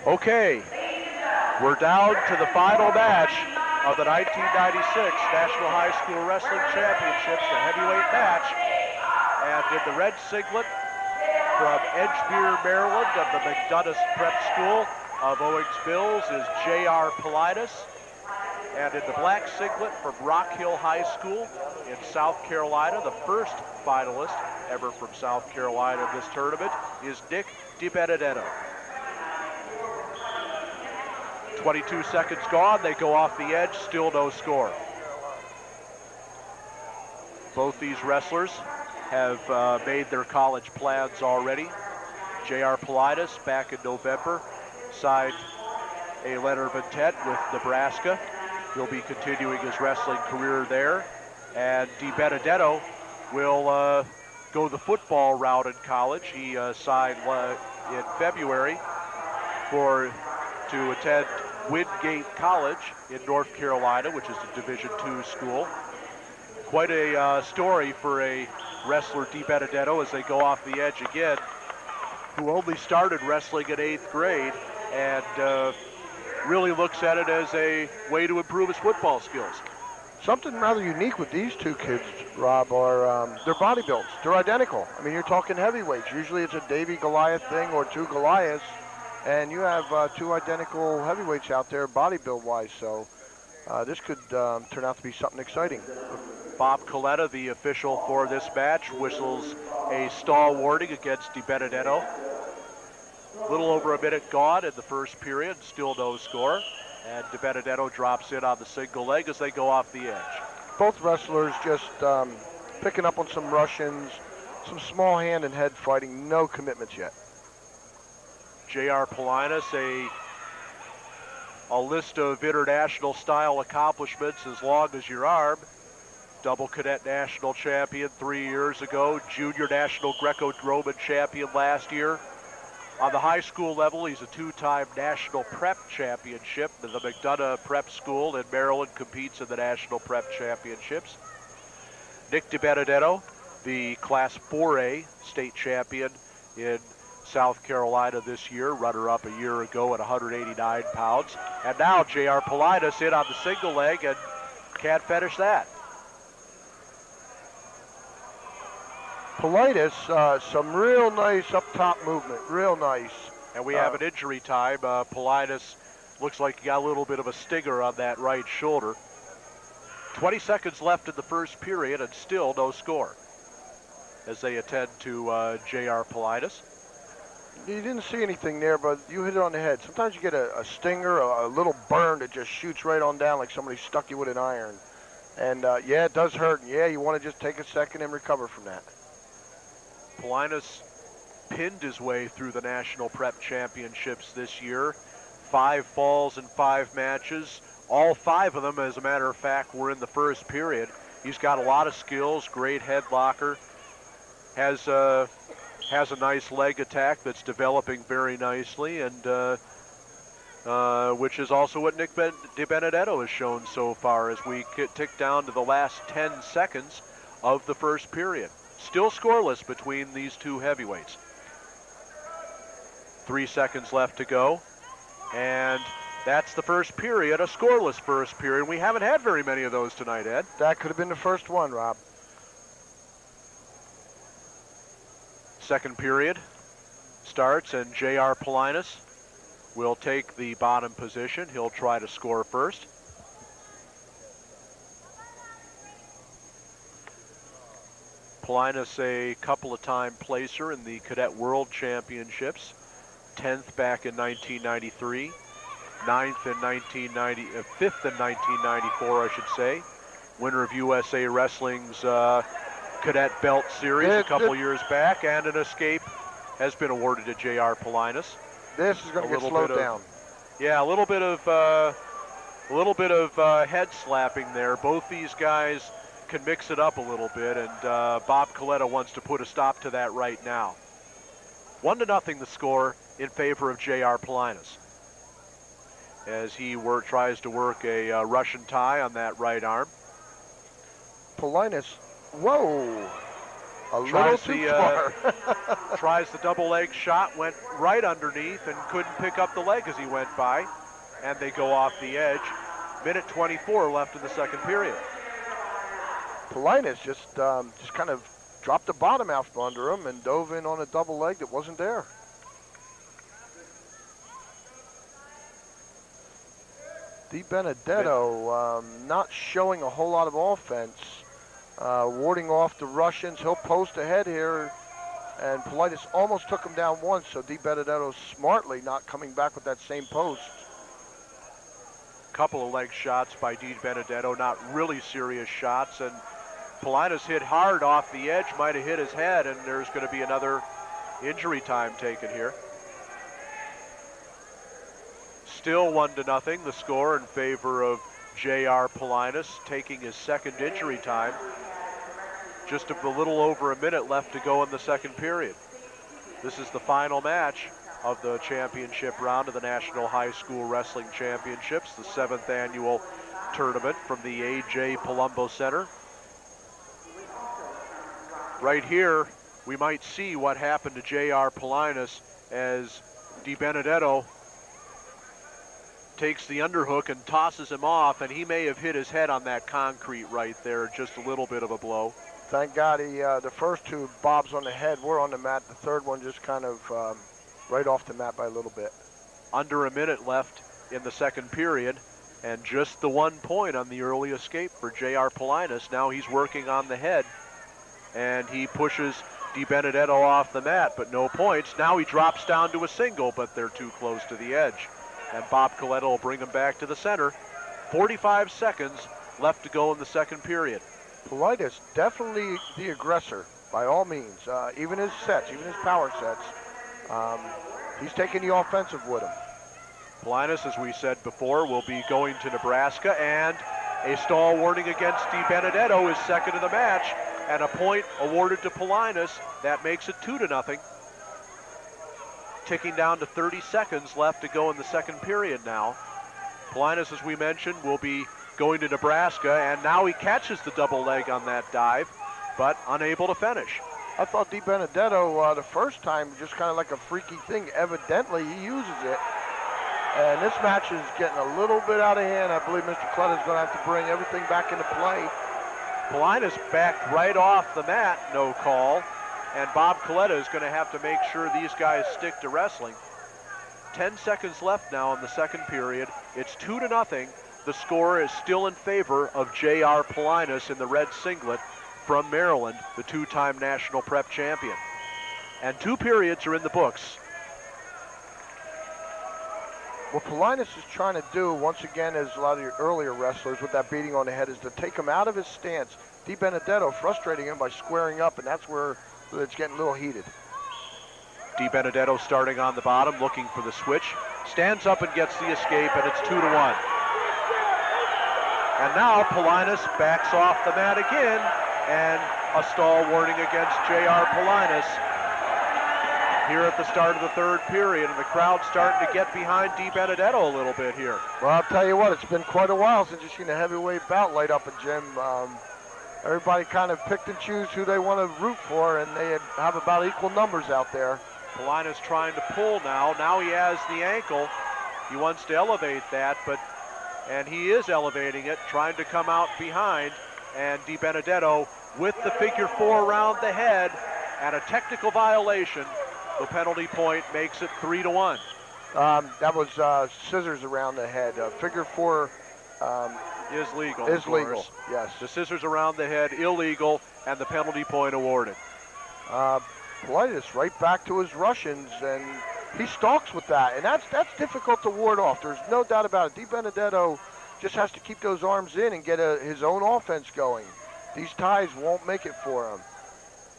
Okay, we're down to the final match of the 1996 National High School Wrestling Championships, the heavyweight match. And in the red singlet from Edgemere, Maryland, of the McDonough Prep School of Owings Mills is J.R. Plienis. And in the black singlet from Rock Hill High School in South Carolina, the first finalist ever from South Carolina in this tournament is Nick DiBenedetto. 22 seconds gone, they go off the edge, still no score. Both these wrestlers have made their college plans already. J.R. Plienis, back in November, signed a letter of intent with Nebraska. He'll be continuing his wrestling career there. And DiBenedetto will go the football route in college. He signed in February to attend Wingate College in North Carolina, which is a Division II school. Quite a story for a wrestler, DiBenedetto, as they go off the edge again, who only started wrestling in 8th grade and really looks at it as a way to improve his football skills. Something rather unique with these two kids, Rob, are their body builds. They're identical. I mean, you're talking heavyweights. Usually it's a Davy Goliath thing or two Goliaths, and you have two identical heavyweights out there body build wise. So this could turn out to be something exciting. Bob Coletta, the official for this match, whistles a stall warning against DiBenedetto. A little over a minute gone in the first period, still no score. And DiBenedetto drops in on the single leg as they go off the edge. Both wrestlers just picking up on some Russians, some small hand and head fighting, no commitments yet. J.R. Plienis, a list of international style accomplishments as long as your arm. Double cadet national champion 3 years ago, junior national Greco-Roman champion last year. On the high school level, he's a two-time national prep championship. The McDonough Prep School in Maryland competes in the national prep championships. Nick DiBenedetto, the Class 4A state champion in South Carolina this year, runner-up a year ago at 189 pounds. And now J.R. Plienis in on the single leg and can't finish that. Plienis, some real nice up-top movement, real nice. And we have an injury time. Plienis looks like he got a little bit of a stinger on that right shoulder. 20 seconds left in the first period and still no score as they attend to J.R. Plienis. You didn't see anything there, but you hit it on the head. Sometimes you get a stinger, a little burn that just shoots right on down like somebody stuck you with an iron. And yeah, it does hurt. And yeah, you want to just take a second and recover from that. Plienis pinned his way through the National Prep Championships this year. 5 falls in 5 matches. All 5 of them, as a matter of fact, were in the first period. He's got a lot of skills, great head locker, has a nice leg attack that's developing very nicely, and which is also what Nick DiBenedetto has shown so far as we tick down to the last 10 seconds of the first period. Still scoreless between these two heavyweights. 3 seconds left to go. And that's the first period, a scoreless first period. We haven't had very many of those tonight, Ed. That could have been the first one, Rob. Second period starts, and J.R. Plienis will take the bottom position. He'll try to score first. Plienis, a couple of time placer in the Cadet World Championships, 10th back in 1993, 9th in 1990, 5th in 1994, I should say. Winner of USA Wrestling's Cadet Belt Series a couple years back, and an escape has been awarded to J.R. Plienis. This is going to get slowed down. Yeah, a little bit of head slapping there. Both these guys can mix it up a little bit, and Bob Coletta wants to put a stop to that right now. 1-0 the score in favor of J.R. Plienis as he tries to work a Russian tie on that right arm. Plienis, whoa! A little too far. Tries the double leg shot, went right underneath and couldn't pick up the leg as he went by. And they go off the edge. Minute 24 left in the second period. Plienis just kind of dropped the bottom out from under him and dove in on a double leg that wasn't there. DiBenedetto not showing a whole lot of offense, warding off the Russians. He'll post ahead here, and Plienis almost took him down once, so DiBenedetto smartly not coming back with that same post. Couple of leg shots by DiBenedetto, not really serious shots, and Plienis hit hard off the edge, might have hit his head, and there's going to be another injury time taken here. Still 1-0, the score in favor of J.R. Plienis, taking his second injury time. Just a little over a minute left to go in the second period. This is the final match of the championship round of the National High School Wrestling Championships, the 7th annual tournament from the A.J. Palumbo Center. Right here, we might see what happened to J.R. Plienis as DiBenedetto takes the underhook and tosses him off, and he may have hit his head on that concrete right there, just a little bit of a blow. Thank God the first two bobs on the head were on the mat. The third one just kind of right off the mat by a little bit. Under a minute left in the second period, and just the 1 point on the early escape for J.R. Plienis. Now he's working on the head, and he pushes DiBenedetto off the mat, but no points. Now he drops down to a single, but they're too close to the edge. And Bob Coletta will bring him back to the center. 45 seconds left to go in the second period. Plienis definitely the aggressor, by all means. Even his sets, even his power sets, he's taking the offensive with him. Plienis, as we said before, will be going to Nebraska, and a stall warning against DiBenedetto is second of the match, and a point awarded to Plienis. That makes it 2-0. Ticking down to 30 seconds left to go in the second period now. Plienis, as we mentioned, will be going to Nebraska, and now he catches the double leg on that dive, but unable to finish. I thought DiBenedetto the first time just kind of like a freaky thing. Evidently he uses it. And this match is getting a little bit out of hand. I believe Mr. Coletta is going to have to bring everything back into play. Plienis backed right off the mat, no call. And Bob Coletta is going to have to make sure these guys stick to wrestling. 10 seconds left now in the second period. It's 2-0. The score is still in favor of J.R. Plienis in the red singlet from Maryland, the two-time national prep champion. And 2 periods are in the books. What Plienis is trying to do, once again, as a lot of your earlier wrestlers with that beating on the head, is to take him out of his stance. DiBenedetto frustrating him by squaring up, and that's where it's getting a little heated. DiBenedetto starting on the bottom, looking for the switch. Stands up and gets the escape, and it's 2-1. And now Plienis backs off the mat again, and a stall warning against J.R. Plienis here at the start of the third period, and the crowd's starting to get behind DiBenedetto a little bit here. Well, I'll tell you what, it's been quite a while since you've seen a heavyweight bout light up a gym. Everybody kind of picked and choose who they want to root for, and they have about equal numbers out there. Plienis trying to pull now. Now he has the ankle. He wants to elevate that, and he is elevating it, trying to come out behind. And DiBenedetto with the figure 4 around the head and a technical violation. The penalty point makes it 3-1. That was scissors around the head. Figure 4 is legal. Is legal, yes. The scissors around the head, illegal, and the penalty point awarded. Plienis right back to his Russians, and he stalks with that, and that's difficult to ward off. There's no doubt about it. DiBenedetto just has to keep those arms in and get his own offense going. These ties won't make it for him.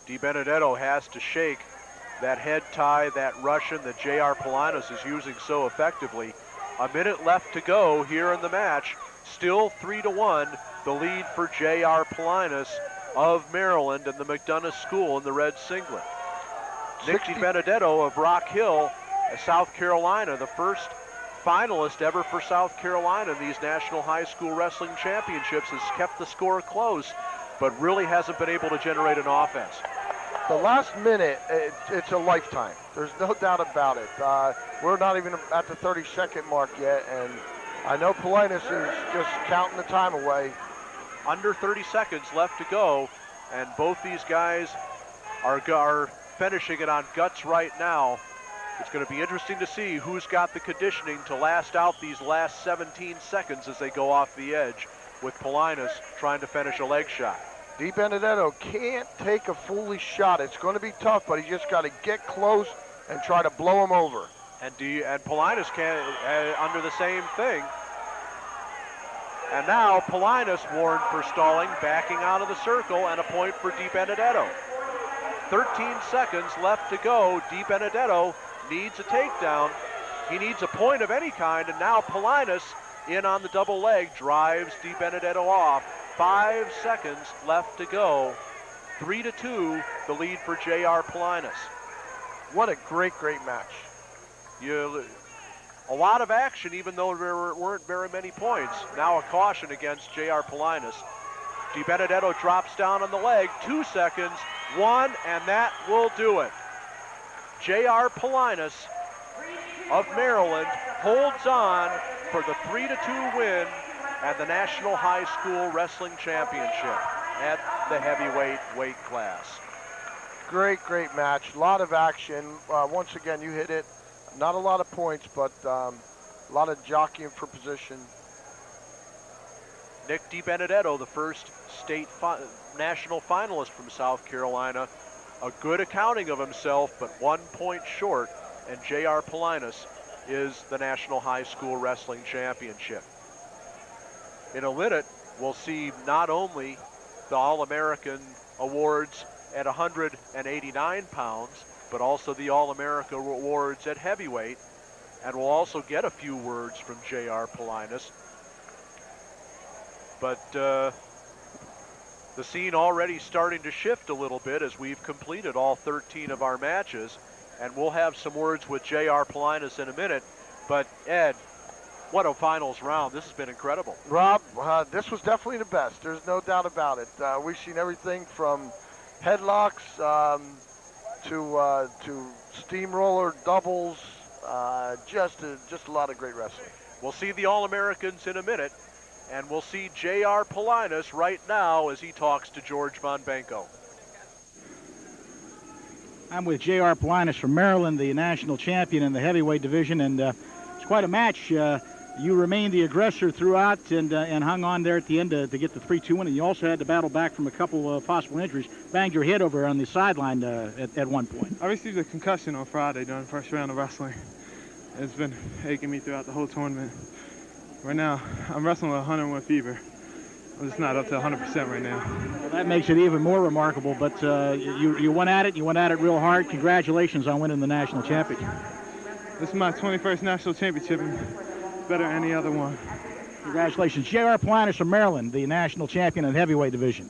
DiBenedetto has to shake that head tie, that Russian that J.R. Plienis is using so effectively. A minute left to go here in the match. Still 3-1, the lead for J.R. Plienis of Maryland and the McDonough School in the red singlet. Nick DiBenedetto of Rock Hill, South Carolina, the first finalist ever for South Carolina in these National High School Wrestling Championships, has kept the score close, but really hasn't been able to generate an offense. The last minute, it's a lifetime. There's no doubt about it. We're not even at the 30-second mark yet, and I know Plienis is just counting the time away. Under 30 seconds left to go, and both these guys are finishing it on guts right now. It's going to be interesting to see who's got the conditioning to last out these last 17 seconds as they go off the edge, with Plienis trying to finish a leg shot. DiBenedetto can't take a foolish shot. It's going to be tough, but he just got to get close and try to blow him over. And Plienis can under the same thing. And now Plienis warned for stalling, backing out of the circle, and a point for DiBenedetto. 13 seconds left to go. DiBenedetto needs a takedown. He needs a point of any kind, and now Plienis in on the double leg drives DiBenedetto off. 5 seconds left to go. 3-2, the lead for J.R. Plienis. What a great match. A lot of action, even though there weren't very many points. Now a caution against J.R. Plienis. DiBenedetto drops down on the leg. 2 seconds, 1, and that will do it. J.R. Plienis of Maryland holds on for the 3-2 win and the National High School Wrestling Championship at the heavyweight weight class. Great match. A lot of action. Once again, you hit it. Not a lot of points, but a lot of jockeying for position. Nick DiBenedetto, the first state national finalist from South Carolina. A good accounting of himself, but 1 point short, and J.R. Plienis is the National High School Wrestling Championship. In a minute, we'll see not only the All-American awards at 189 pounds, but also the All-America awards at heavyweight, and we'll also get a few words from J.R. Plienis. But the scene already starting to shift a little bit as we've completed all 13 of our matches, and we'll have some words with J.R. Plienis in a minute. But Ed, what a finals round. This has been incredible. Rob, this was definitely the best. There's no doubt about it. We've seen everything from headlocks to steamroller doubles, just a lot of great wrestling. We'll see the All-Americans in a minute, and we'll see J.R. Plienis right now as he talks to George Von Benko. I'm with J.R. Plienis from Maryland, the national champion in the heavyweight division, and it's quite a match. You remained the aggressor throughout and hung on there at the end to get the 3-2 win, and you also had to battle back from a couple of possible injuries. Banged your head over on the sideline at one point. I received a concussion on Friday during the first round of wrestling. It's been aching me throughout the whole tournament. Right now, I'm wrestling with 101 fever. I'm just not up to 100% right now. Well, that makes it even more remarkable, but you went at it. You went at it real hard. Congratulations on winning the national championship. This is my 21st national championship, and better than any other one. Congratulations. J.R. Plienis from Maryland, the national champion in the heavyweight division.